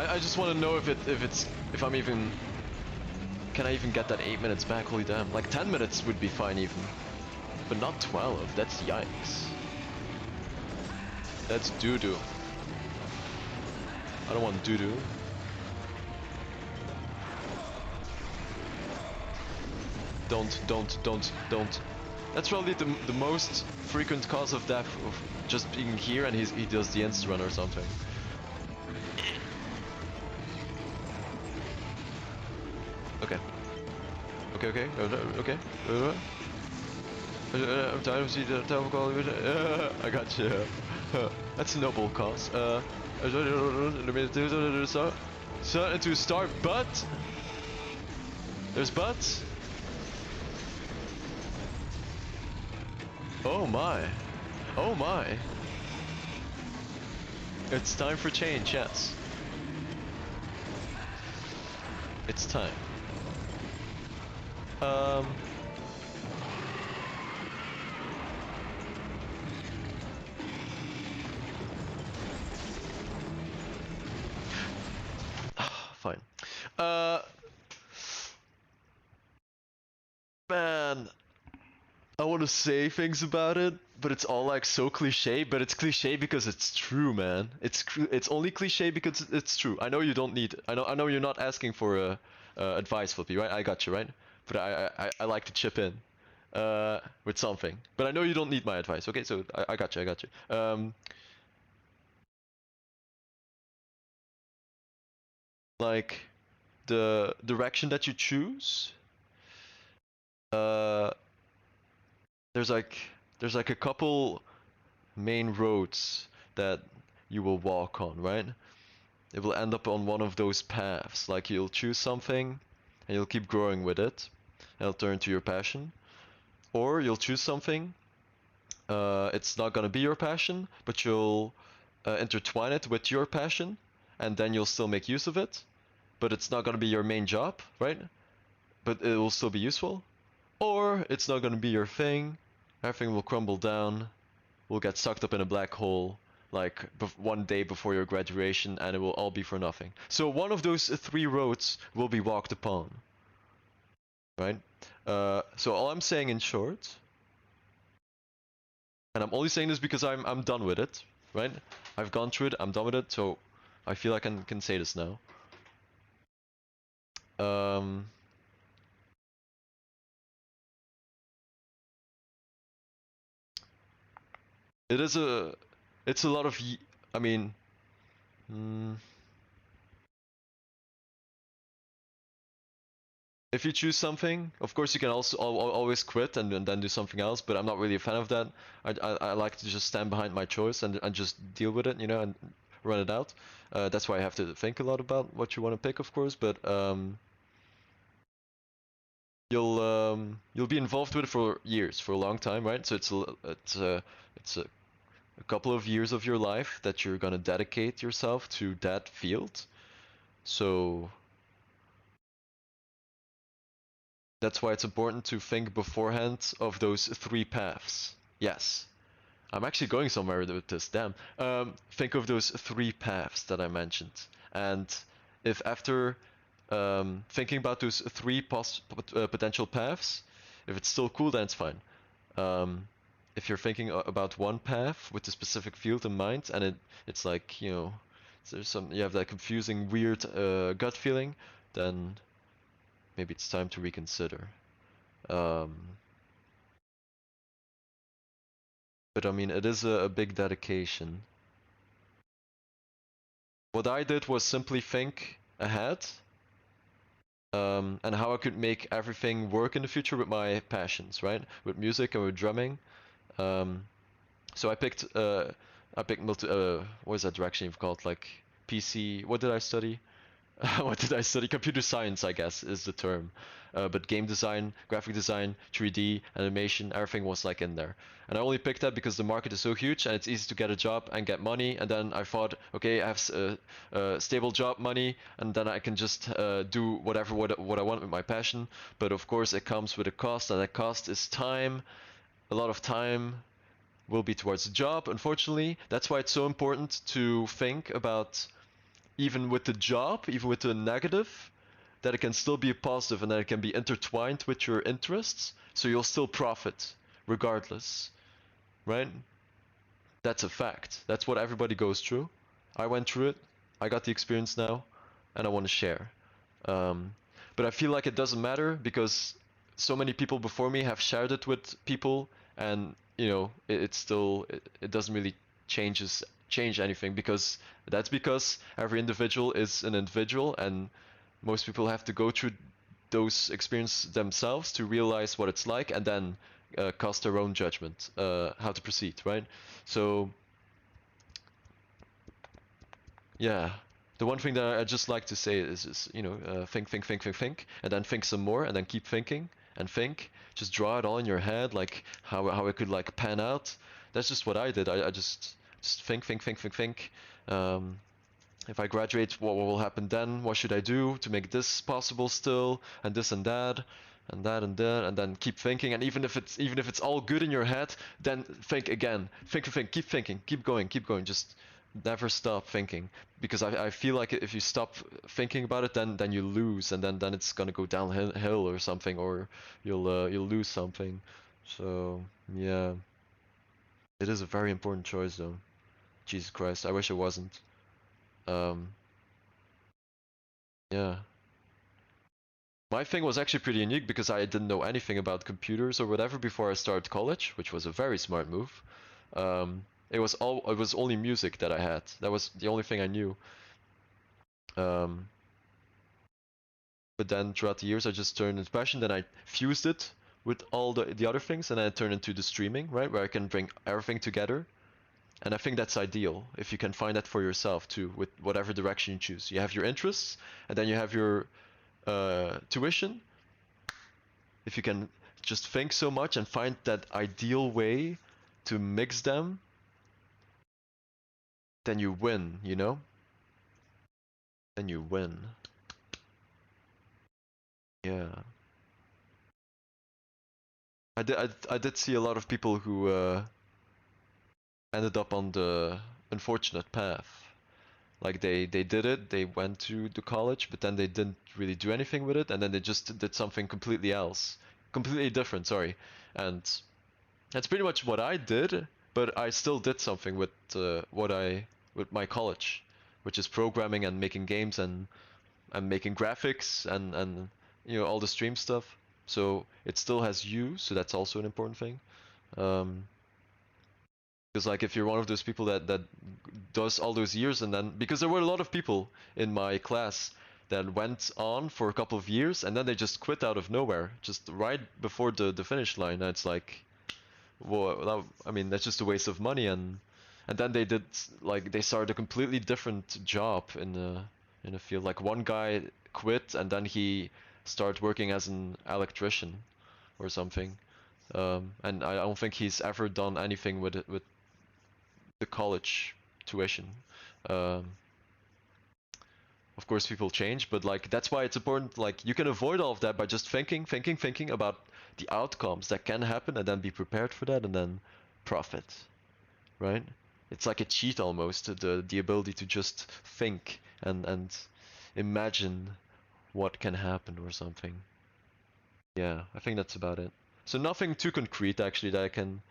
I just want to know if I'm even, can I even get that 8 minutes back? Holy damn! Like 10 minutes would be fine even, but not 12. That's yikes. That's doo doo. I don't want doo doo. Don't. That's probably the most frequent cause of death of just being here and he does the insta run or something. Okay. Okay. I'm tired of seeing the telephone call. I got you. That's a noble cause. To start, but there's buts. Oh my. Oh my. It's time for change, yes. It's time. Fine. Man, I want to say things about it, but it's all like so cliche. But it's cliche because it's true, man. It's only cliche because it's true. I know you don't need. I know you're not asking for advice, Flippy, right? I got you, right? But I like to chip in with something. But I know you don't need my advice. Okay, so I got you. Like the direction that you choose. Uh, there's like a couple main roads that you will walk on, right? It will end up on one of those paths. Like you'll choose something and you'll keep growing with it and it'll turn to your passion. Or you'll choose something, it's not gonna be your passion, but you'll intertwine it with your passion and then you'll still make use of it, but it's not gonna be your main job, right? But it will still be useful. Or it's not gonna be your thing, everything will crumble down, will get sucked up in a black hole like one day before your graduation and it will all be for nothing. So one of those three roads will be walked upon, right? So all I'm saying in short, and I'm only saying this because I'm done with it, right? I've gone through it, I'm done with it, so I feel I can say this now. It's a lot of, I mean, if you choose something, of course you can also always quit and then do something else, but I'm not really a fan of that. I like to just stand behind my choice and just deal with it, you know, and run it out. That's why I have to think a lot about what you want to pick, of course, but you'll be involved with it for years, for a long time, right? So it's a couple of years of your life that you're gonna dedicate yourself to that field. So that's why it's important to think beforehand of those three paths. Yes. I'm actually going somewhere with this, damn. Think of those three paths that I mentioned. And if after thinking about those three potential paths, if it's still cool, then it's fine. If you're thinking about one path with a specific field in mind, and it's like, you know, you have that confusing, weird gut feeling, then maybe it's time to reconsider. But I mean, it is a big dedication. What I did was simply think ahead, and how I could make everything work in the future with my passions, right? With music and with drumming. So I picked what is that direction you've called, like PC? What did I study? What did I study? Computer science, I guess, is the term. But game design, graphic design, 3D, animation, everything was like in there. And I only picked that because the market is so huge and it's easy to get a job and get money. And then I thought, okay, I have stable job money, and then I can just do what I want with my passion. But of course, it comes with a cost, and that cost is time. A lot of time will be towards the job, unfortunately. That's why it's so important to think about even with the job, even with the negative, that it can still be a positive and that it can be intertwined with your interests, so you'll still profit regardless, right? That's a fact. That's what everybody goes through. I went through it. I got the experience now, and I want to share. Um, but I feel like it doesn't matter because so many people before me have shared it with people, and you know, it's still it doesn't really change anything because every individual is an individual, and most people have to go through those experiences themselves to realize what it's like, and then cast their own judgment how to proceed, right? So yeah, the one thing that I just like to say is you know, think, and then think some more, and then keep thinking and think. Just draw it all in your head, like how it could like pan out. That's just what I did. I just think. Um, if I graduate, what will happen then? What should I do to make this possible still? And this and that, and that and that, and then keep thinking. And even if it's all good in your head, then think again. Think. Keep thinking. Keep going. Just never stop thinking. Because I feel like if you stop thinking about it, then you lose, and then it's gonna go downhill or something, or you'll lose something. So yeah, it is a very important choice though. Jesus Christ, I wish it wasn't. Um, yeah. My thing was actually pretty unique because I didn't know anything about computers or whatever before I started college, which was a very smart move. It was only music that I had. That was the only thing I knew. Um, but then throughout the years, I just turned into passion. Then I fused it with all the other things, and then I turned into the streaming, right, where I can bring everything together. And I think that's ideal if you can find that for yourself too, with whatever direction you choose. You have your interests, and then you have your tuition. If you can just think so much and find that ideal way to mix them, then you win, you know? Then you win. Yeah. I did see a lot of people who ended up on the unfortunate path. Like they did it, they went to the college, but then they didn't really do anything with it, and then they just did something completely else. Completely different, sorry. And that's pretty much what I did, but I still did something with with my college, which is programming and making games and making graphics and you know, all the stream stuff. So it still has you, so that's also an important thing. Because like if you're one of those people that does all those years and then because there were a lot of people in my class that went on for a couple of years and then they just quit out of nowhere, just right before the finish line. And it's like, well, I mean, that's just a waste of money. And then they did like they started a completely different job in a field. Like one guy quit and then he started working as an electrician or something. And I don't think he's ever done anything with it, with the college tuition. Um, of course, people change, but like that's why it's important. Like you can avoid all of that by just thinking about the outcomes that can happen, and then be prepared for that, and then profit, right? It's like a cheat almost, the ability to just think and imagine what can happen or something. Yeah, I think that's about it. So nothing too concrete actually that I can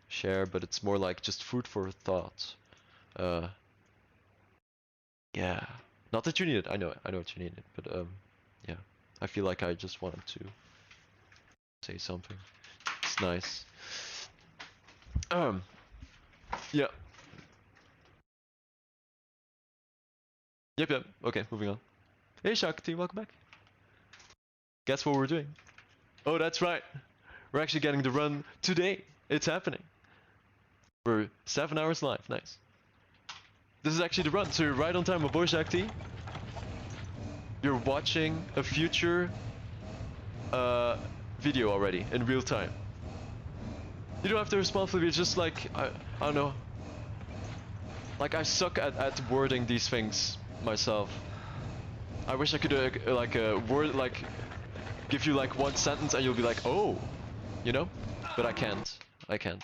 share, but it's more like just food for thought. Uh, yeah. Not that you need it. I know what you need it, but yeah. I feel like I just wanted to say something. It's nice. Um, yeah. Yep. Okay, moving on. Hey, Shakti, welcome back. Guess what we're doing? Oh, that's right. We're actually getting the run today. It's happening. We're 7 hours live. Nice. This is actually the run, so you're right on time, my boy Shakti. You're watching a future video already in real time. You don't have to respond fully, it's just like, I don't know. Like, I suck at wording these things myself. I wish I could, like, word, like, give you, like, one sentence and you'll be like, oh, you know? But I can't. I can't.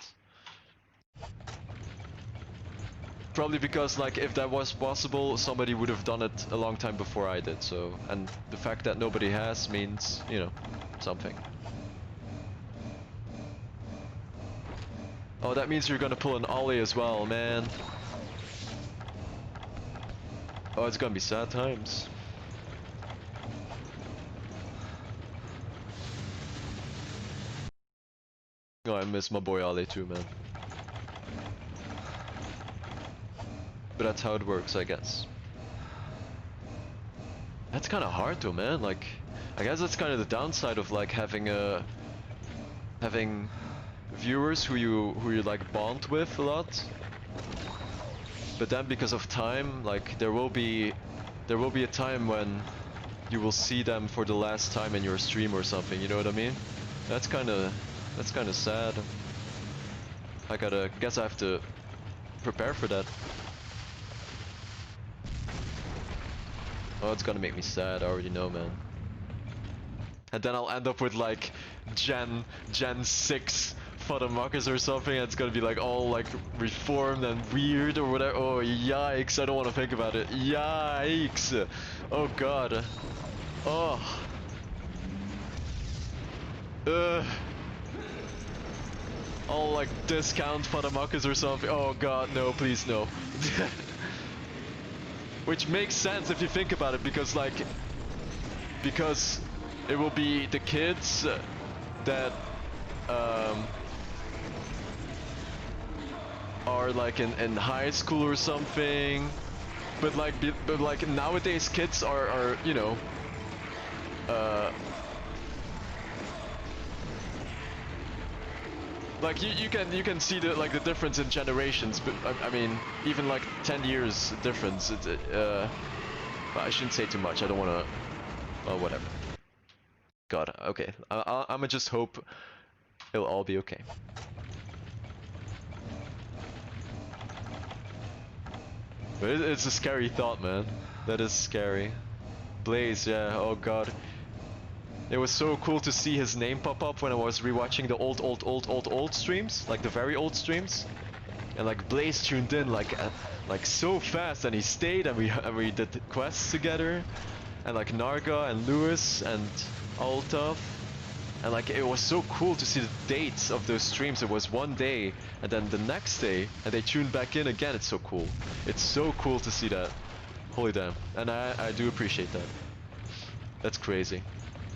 Probably because, like, if that was possible, somebody would have done it a long time before I did, so... And the fact that nobody has means, you know, something. Oh, that means you're gonna pull an ollie as well, man. Oh, it's gonna be sad times. Oh, I miss my boy ollie too, man. But that's how it works, I guess. That's kind of hard though, man. Like, I guess that's kind of the downside of like having viewers who you like bond with a lot. But then because of time, like there will be a time when you will see them for the last time in your stream or something. You know what I mean? That's kind of sad. Guess I have to prepare for that. Oh, it's gonna make me sad, I already know, man. And then I'll end up with like Gen 6 Foddermuckers or something, and it's gonna be like all like reformed and weird or whatever. Oh, yikes, I don't want to think about it. Yikes! Oh god. Oh. All like discount Foddermuckers or something. Oh god, no, please no. Which makes sense if you think about it, because it will be the kids that are like in high school or something, but like nowadays kids are you know like you can see the difference in generations, but I mean even like 10 years difference. I shouldn't say too much. I don't want to. Well, whatever. God, okay. I'ma just hope it'll all be okay. But it's a scary thought, man. That is scary. Blaze, yeah. Oh god. It was so cool to see his name pop up when I was rewatching the old streams, like the very old streams, and like Blaze tuned in like so fast, and he stayed, and we did quests together, and like Narga and Lewis and Altaf, and like it was so cool to see the dates of those streams. It was one day, and then the next day, and they tuned back in again. It's so cool. It's so cool to see that. Holy damn! And I do appreciate that. That's crazy.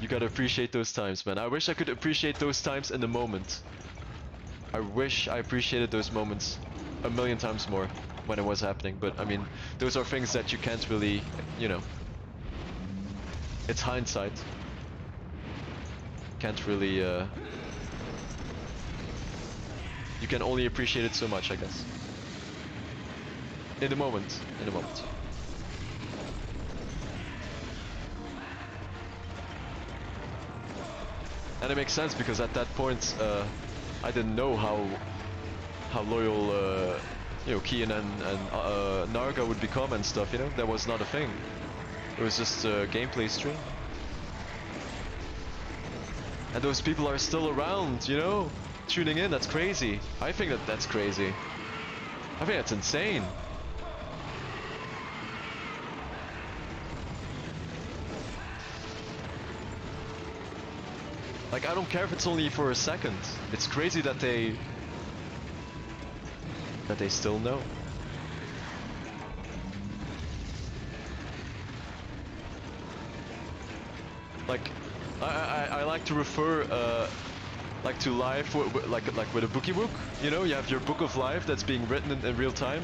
You gotta appreciate those times, man. I wish I could appreciate those times in the moment. I wish I appreciated those moments a million times more when it was happening. But I mean, those are things that you can't really, you know. It's hindsight. Can't really, you can only appreciate it so much, I guess. In the moment. In the moment. And it makes sense because at that point, I didn't know how loyal, you know, Kian and Narga would become and stuff. You know, that was not a thing. It was just a gameplay stream. And those people are still around, you know, tuning in. That's crazy. I think that's crazy. I think that's insane. Like, I don't care if it's only for a second. It's crazy that they still know. Like, I like to refer like to life like with a bookie book. You know, you have your book of life that's being written in real time.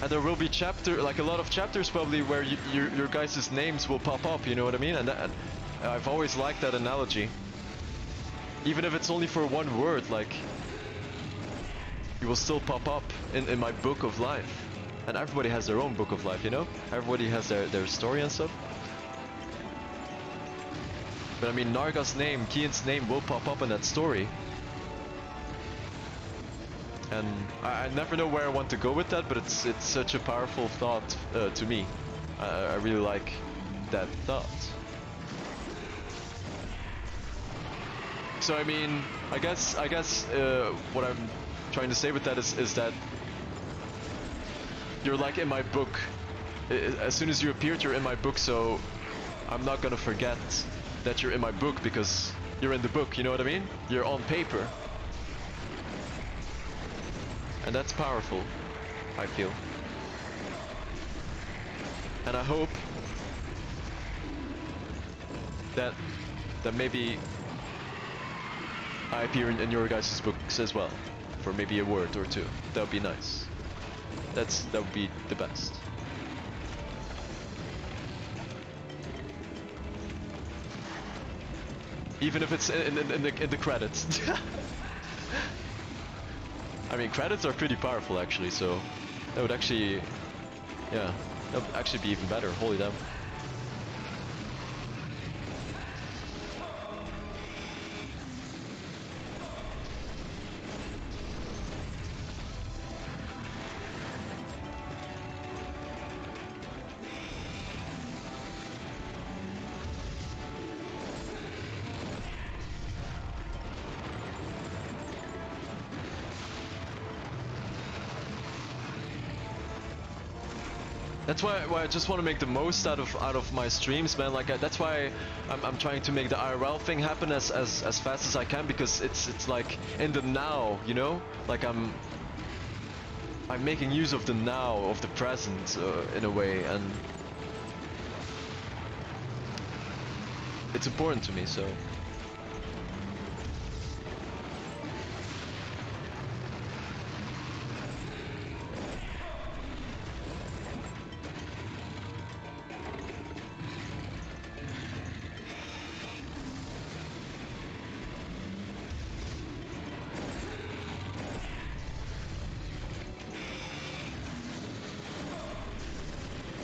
And there will be like a lot of chapters probably where your guys' names will pop up, you know what I mean? And I've always liked that analogy. Even if it's only for one word, like, you will still pop up in my book of life. And everybody has their own book of life, you know? Everybody has their story and stuff. But I mean, Narga's name, Kian's name will pop up in that story. And I never know where I want to go with that, but it's such a powerful thought to me. I really like that thought. So I mean, I guess what I'm trying to say with that is that you're like in my book. As soon as you appeared, you're in my book, so I'm not gonna forget that you're in my book because you're in the book, you know what I mean? You're on paper. And that's powerful, I feel. And I hope that maybe I appear in your guys' books as well, for maybe a word or two. That would be nice. That would be the best. Even if it's in the credits. I mean, credits are pretty powerful actually, so that would actually, yeah, that would actually be even better. Holy damn. That's why I just want to make the most out of my streams, man. Like that's why I'm trying to make the IRL thing happen as fast as I can, because it's like in the now, you know. Like I'm making use of the now, of the present, in a way, and it's important to me. So.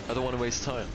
I don't want to waste time.